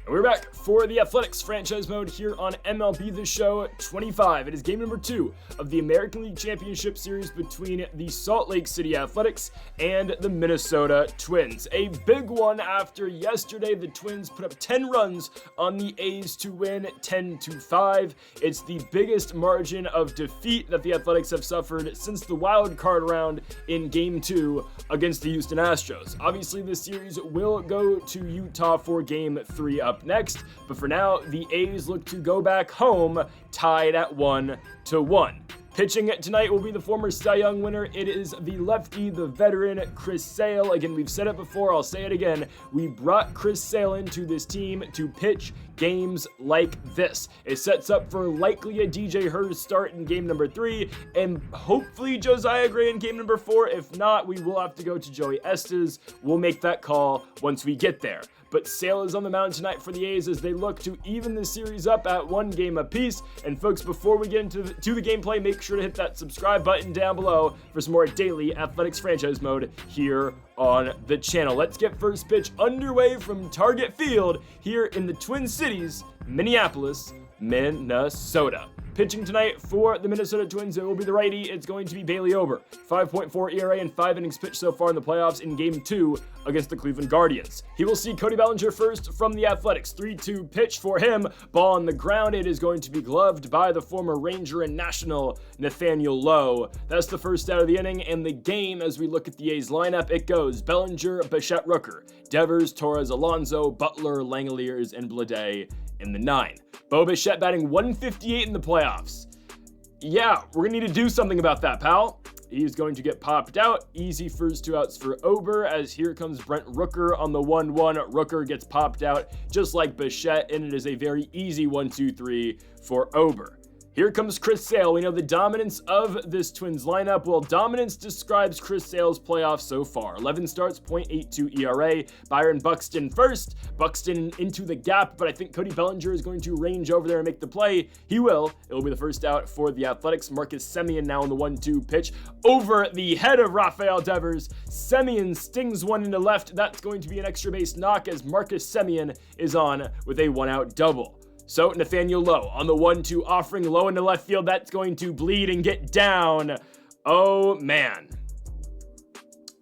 And we're back for the Athletics franchise mode here on MLB The Show 25. It is game number 2 of the American League Championship Series between the Salt Lake City Athletics and the Minnesota Twins. A big one after yesterday. The Twins put up 10 runs on the A's to win 10-5. It's the biggest margin of defeat that the Athletics have suffered since the wild card round in game 2 against the Houston Astros. Obviously, this series will go to Utah for game 3 up next, but for now, the A's look to go back home tied at 1-1. Pitching tonight will be the former Cy Young winner. It is the lefty, the veteran, Chris Sale. Again, we've said it before, I'll say it again. We brought Chris Sale into this team to pitch games like this. It sets up for likely a DJ Hurst start in game number 3, and hopefully Josiah Gray in game number 4. If not, we will have to go to Joey Estes. We'll make that call once we get there. But Sale is on the mound tonight for the A's as they look to even the series up at 1 game apiece. And folks, before we get into the gameplay, make sure to hit that subscribe button down below for some more daily Athletics franchise mode here on the channel. Let's get first pitch underway from Target Field here in the Twin Cities, Minneapolis, Minnesota. Pitching tonight for the Minnesota Twins, it will be the righty. It's going to be Bailey Ober. 5.4 ERA and 5 innings pitched so far in the playoffs in Game 2 against the Cleveland Guardians. He will see Cody Bellinger first from the Athletics. 3-2 pitch for him. Ball on the ground. It is going to be gloved by the former Ranger and National, Nathaniel Lowe. That's the first out of the inning, and the game, as we look at the A's lineup, it goes Bellinger, Bichette, Rooker, Devers, Torres, Alonso, Butler, Langeliers, and Blade in the 9. Bo Bichette batting 158 in the playoffs. Yeah, we're going to need to do something about that, pal. He's going to get popped out. Easy first 2 outs for Ober, as here comes Brent Rooker on the 1-1. Rooker gets popped out just like Bichette, and it is a very easy 1-2-3 for Ober. Here comes Chris Sale. We know the dominance of this Twins lineup. Well, dominance describes Chris Sale's playoffs so far. 11 starts, .82 ERA. Byron Buxton first. Buxton into the gap, but I think Cody Bellinger is going to range over there and make the play. He will. It will be the first out for the Athletics. Marcus Semien now on the 1-2 pitch over the head of Rafael Devers. Semien stings one into left. That's going to be an extra base knock as Marcus Semien is on with a 1-out double. So Nathaniel Lowe on the 1-2, offering low into left field. That's going to bleed and get down. Oh, man.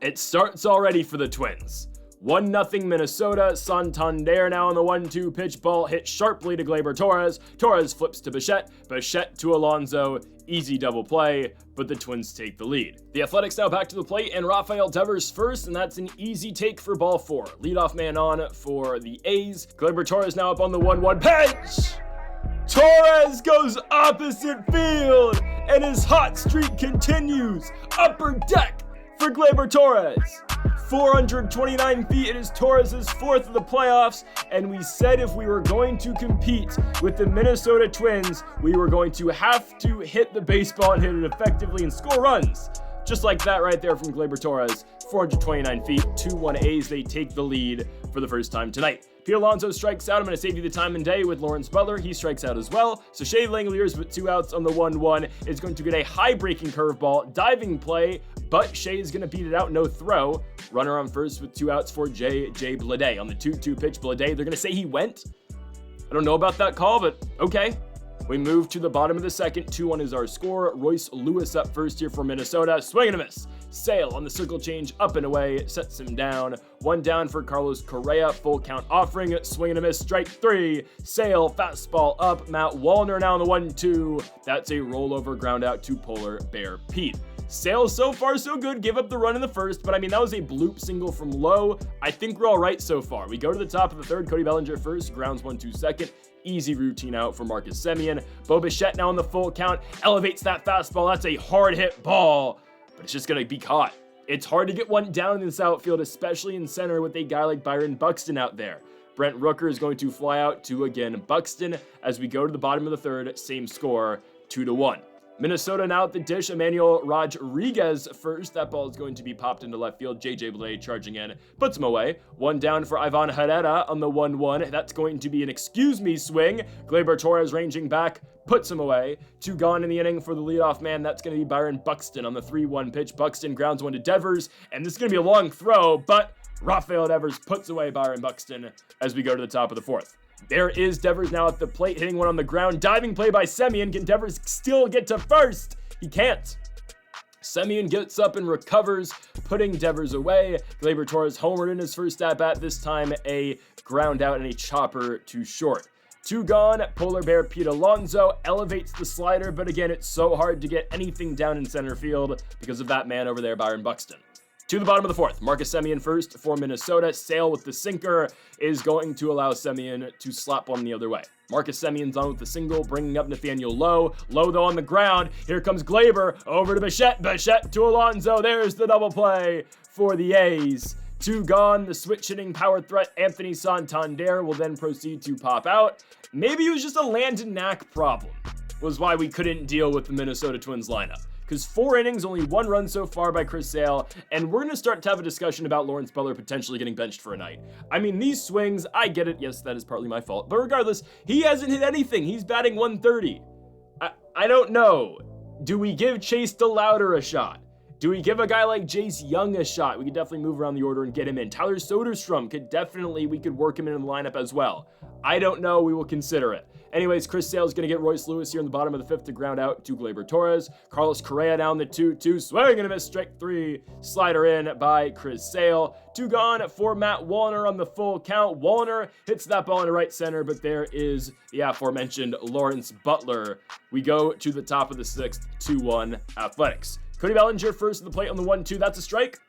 It starts already for the Twins. 1-0 Minnesota. Santander now on the 1-2 pitch. Ball hit sharply to Gleyber Torres. Torres flips to Bichette. Bichette to Alonso. Easy double play, but the Twins take the lead. The Athletics now back to the plate, and Rafael Devers first, and that's an easy take for ball 4. Leadoff man on for the A's. Gleyber Torres now up on the 1-1 pitch. Torres goes opposite field, and his hot streak continues. Upper deck for Gleyber Torres. 429 feet. It is Torres' 4th of the playoffs, and we said if we were going to compete with the Minnesota Twins, we were going to have to hit the baseball and hit it effectively and score runs. Just like that right there from Gleyber Torres. 429 feet, 2-1 A's. They take the lead for the first time tonight. Pete Alonso strikes out. I'm going to save you the time and day with Lawrence Butler. He strikes out as well. So Shea Langeliers with 2 outs on the 1-1 is going to get a high-breaking curveball, diving play, but Shea is going to beat it out, no throw. Runner on first with 2 outs for J. Blade. On the 2-2 pitch, Blade, they're going to say he went. I don't know about that call, but okay. We move to the bottom of the second. 2-1 is our score. Royce Lewis up first here for Minnesota. Swing and a miss. Sale on the circle change, up and away, sets him down. 1 down for Carlos Correa. Full count offering. Swing and a miss. Strike 3. Sale, fastball up. Matt Wallner now on the 1-2. That's a rollover ground out to Polar Bear Pete. Sale so far so good. Give up the run in the first, but I mean, that was a bloop single from Lowe. I think we're all right so far. We go to the top of the third. Cody Bellinger first. Grounds 1-2 second. Easy routine out for Marcus Semien. Bo Bichette now on the full count. Elevates that fastball. That's a hard hit ball, but it's just going to be caught. It's hard to get one down in this outfield, especially in center with a guy like Byron Buxton out there. Brent Rooker is going to fly out to, again, Buxton as we go to the bottom of the third. Same score, 2-1. Minnesota now at the dish. Emmanuel Rodriguez first. That ball is going to be popped into left field. JJ Blade charging in, puts him away. 1 down for Ivan Herrera on the 1-1. That's going to be an excuse me swing. Gleyber Torres ranging back, puts him away. 2 gone in the inning for the leadoff man. That's going to be Byron Buxton on the 3-1 pitch. Buxton grounds 1 to Devers, and this is going to be a long throw, but Rafael Devers puts away Byron Buxton as we go to the top of the 4th. There is Devers now at the plate, hitting one on the ground. Diving play by Semien. Can Devers still get to first? He can't. Semien gets up and recovers, putting Devers away. Gleyber Torres homered in his first at-bat, this time a ground out and a chopper to short. 2 gone, Polar Bear Pete Alonso elevates the slider, but again, it's so hard to get anything down in center field because of that man over there, Byron Buxton. To the bottom of the 4th, Marcus Semien first for Minnesota. Sale with the sinker is going to allow Semien to slap one the other way. Marcus Semien's on with the single, bringing up Nathaniel Lowe. Lowe, though, on the ground. Here comes Gleyber over to Bichette. Bichette to Alonso. There's the double play for the A's. 2 gone. The switch hitting power threat Anthony Santander will then proceed to pop out. Maybe it was just a Landon Knack problem, was why we couldn't deal with the Minnesota Twins lineup. Because 4 innings, only 1 run so far by Chris Sale, and we're going to start to have a discussion about Lawrence Butler potentially getting benched for a night. I mean, these swings, I get it. Yes, that is partly my fault. But regardless, he hasn't hit anything. He's batting 130. I don't know. Do we give Chase DeLauder a shot? Do we give a guy like Jace Young a shot? We could definitely move around the order and get him in. Tyler Soderstrom we could work him in the lineup as well. I don't know. We will consider it. Anyways, Chris Sale's going to get Royce Lewis here in the bottom of the 5th to ground out to Gleyber Torres. Carlos Correa down the 2-2, swing and a miss, strike 3. Slider in by Chris Sale. 2 gone for Matt Wallner on the full count. Wallner hits that ball into right center, but there is the aforementioned Lawrence Butler. We go to the top of the 6th, 2-1 Athletics. Cody Bellinger first at the plate on the 1-2. That's a strike.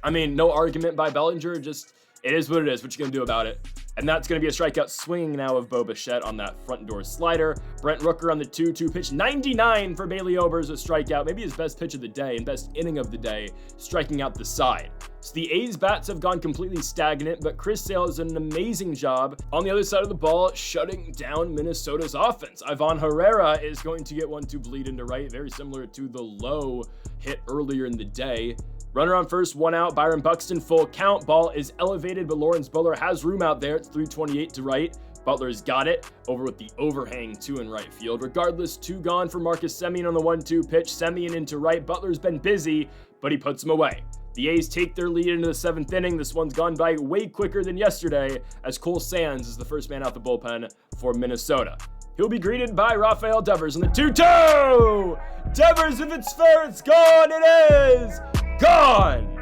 I mean, no argument by Bellinger. Just, it is what it is. What you going to do about it? And that's going to be a strikeout swinging now of Bo Bichette on that front door slider. Brent Rooker on the 2-2 pitch. 99 for Bailey Ober's a strikeout. Maybe his best pitch of the day and best inning of the day, striking out the side. So the A's bats have gone completely stagnant, but Chris Sale has done an amazing job on the other side of the ball, shutting down Minnesota's offense. Ivan Herrera is going to get one to bleed into right, very similar to the low hit earlier in the day. Runner on first, 1 out. Byron Buxton, full count. Ball is elevated, but Lawrence Butler has room out there. It's 328 to right. Butler's got it over with the overhang 2 in right field. Regardless, 2 gone for Marcus Semien on the 1-2 pitch. Semien into right. Butler's been busy, but he puts him away. The A's take their lead into the 7th inning. This one's gone by way quicker than yesterday, as Cole Sands is the first man out the bullpen for Minnesota. He'll be greeted by Rafael Devers on the 2-2. Devers, if it's fair, it's gone. It is gone.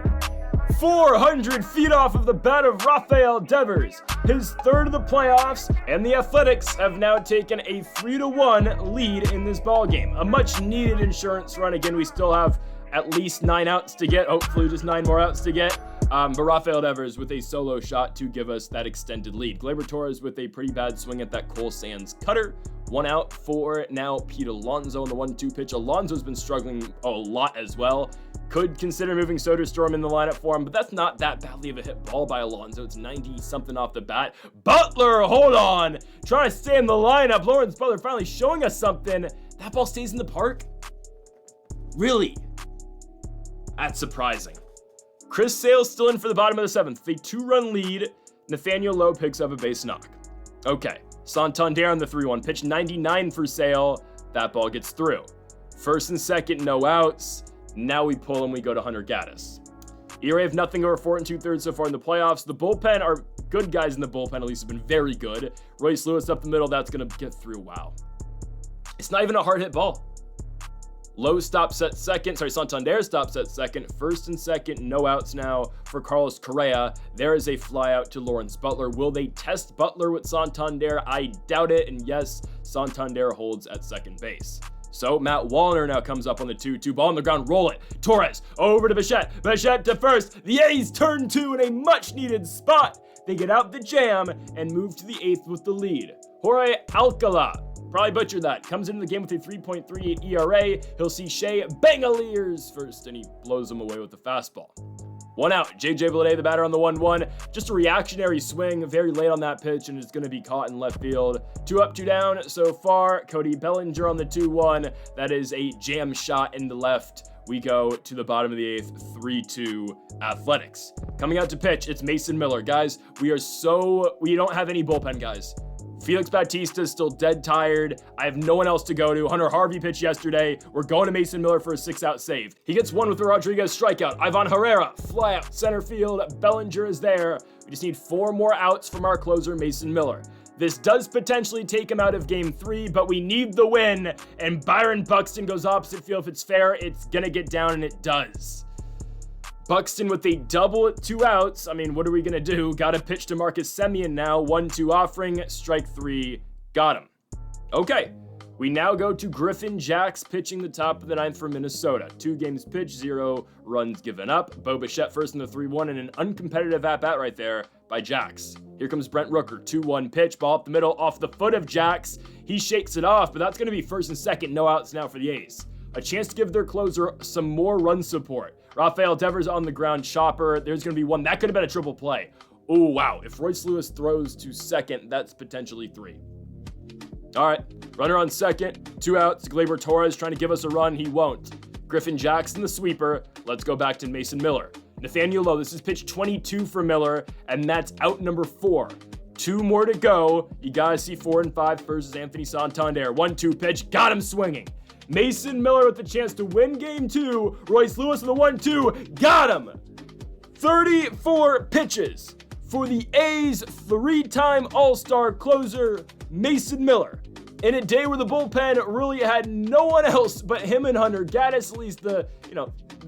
400 feet off of the bat of Rafael Devers, his 3rd of the playoffs, and the Athletics have now taken a 3-1 lead in this ballgame. A much needed insurance run. Again, we still have at least 9 outs to get, hopefully just 9 more outs to get. But Rafael Devers with a solo shot to give us that extended lead. Gleyber Torres with a pretty bad swing at that Cole Sands cutter. 1 out for now Pete Alonso on the 1-2 pitch. Alonso's been struggling a lot as well. Could consider moving Soderstrom in the lineup for him, but that's not that badly of a hit ball by Alonso. It's 90-something off the bat. Butler, hold on. Trying to stay in the lineup. Lawrence Butler finally showing us something. That ball stays in the park? Really? That's surprising. Chris Sale's still in for the bottom of the 7th. A 2-run lead. Nathaniel Lowe picks up a base knock. Okay. Santander on the 3-1 pitch. 99 for Sale. That ball gets through. 1st and 2nd, no outs. Now we pull and we go to Hunter Gaddis. ERA of nothing over 4 2/3 so far in the playoffs. The bullpen are good guys in the bullpen, at least have been very good. Royce Lewis up the middle, that's going to get through. Wow. It's not even a hard hit ball. Lowe stops at 2nd. Santander stops at 2nd. 1st and 2nd, no outs now for Carlos Correa. There is a fly out to Lawrence Butler. Will they test Butler with Santander? I doubt it. And yes, Santander holds at 2nd base. So Matt Wallner now comes up on the 2-2. Ball on the ground, roll it. Torres over to Bichette. Bichette to first. The A's turn 2 in a much-needed spot. They get out the jam and move to the 8th with the lead. Jorge Alcala, probably butchered that, comes into the game with a 3.38 ERA. He'll see Shea Bangaliers first, and he blows him away with the fastball. 1 out. JJ Bleday, the batter on the 1-1. Just a reactionary swing very late on that pitch, and it's going to be caught in left field. 2 up, 2 down so far. Cody Bellinger on the 2-1. That is a jam shot in the left. We go to the bottom of the 8th, 3-2 Athletics. Coming out to pitch, it's Mason Miller. Guys, we don't have any bullpen guys. Felix Bautista is still dead tired. I have no one else to go to. Hunter Harvey pitched yesterday. We're going to Mason Miller for a 6-out save. He gets one with the Rodriguez strikeout. Ivan Herrera, fly out center field. Bellinger is there. We just need 4 more outs from our closer, Mason Miller. This does potentially take him out of game 3, but we need the win. And Byron Buxton goes opposite field. If it's fair, it's gonna get down, and it does. Buxton with a double at 2 outs. I mean, what are we gonna do? Gotta pitch to Marcus Semien now. 1-2 offering, strike 3, got him. Okay, we now go to Griffin Jax pitching the top of the 9th for Minnesota. 2 games pitched, 0 runs given up. Bo Bichette first in the 3-1 and an uncompetitive at-bat right there by Jax. Here comes Brent Rooker, 2-1 pitch, ball up the middle off the foot of Jax. He shakes it off, but that's gonna be first and second, no outs now for the A's. A chance to give their closer some more run support. Rafael Devers on the ground chopper. There's going to be one. That could have been a triple play. Oh, wow. If Royce Lewis throws to second, that's potentially 3. All right. Runner on second. 2 outs. Gleyber Torres trying to give us a run. He won't. Griffin Jackson, the sweeper. Let's go back to Mason Miller. Nathaniel Lowe. This is pitch 22 for Miller, and that's out number 4. 2 more to go. You got to see 4 and 5 versus Anthony Santander. 1-2 pitch. Got him swinging. Mason Miller with the chance to win game 2. Royce Lewis in the 1-2. Got him. 34 pitches for the A's 3-time All-Star closer, Mason Miller. In a day where the bullpen really had no one else but him and Hunter Gaddis, at least the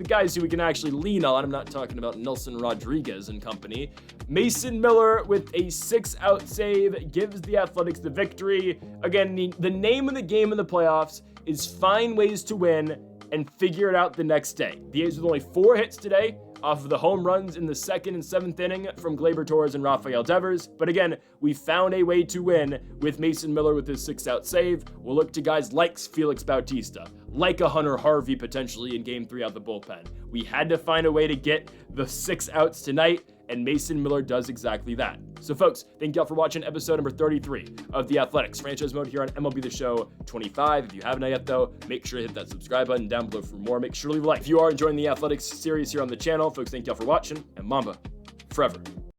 guys who we can actually lean on. I'm not talking about Nelson Rodriguez and company. Mason Miller with a 6-out save gives the Athletics the victory. Again, the name of the game in the playoffs is find ways to win and figure it out the next day. The A's with only 4 hits today off of the home runs in the 2nd and 7th inning from Gleyber Torres and Rafael Devers. But again, we found a way to win with Mason Miller with his 6-out save. We'll look to guys like Felix Bautista, like a Hunter Harvey potentially in game 3 out the bullpen. We had to find a way to get the 6 outs tonight, and Mason Miller does exactly that. So folks, thank y'all for watching episode number 33 of The Athletics Franchise Mode here on MLB The Show 25. If you haven't yet though, make sure to hit that subscribe button down below for more. Make sure to leave a like. If you are enjoying the Athletics series here on the channel, folks, thank y'all for watching, and Mamba forever.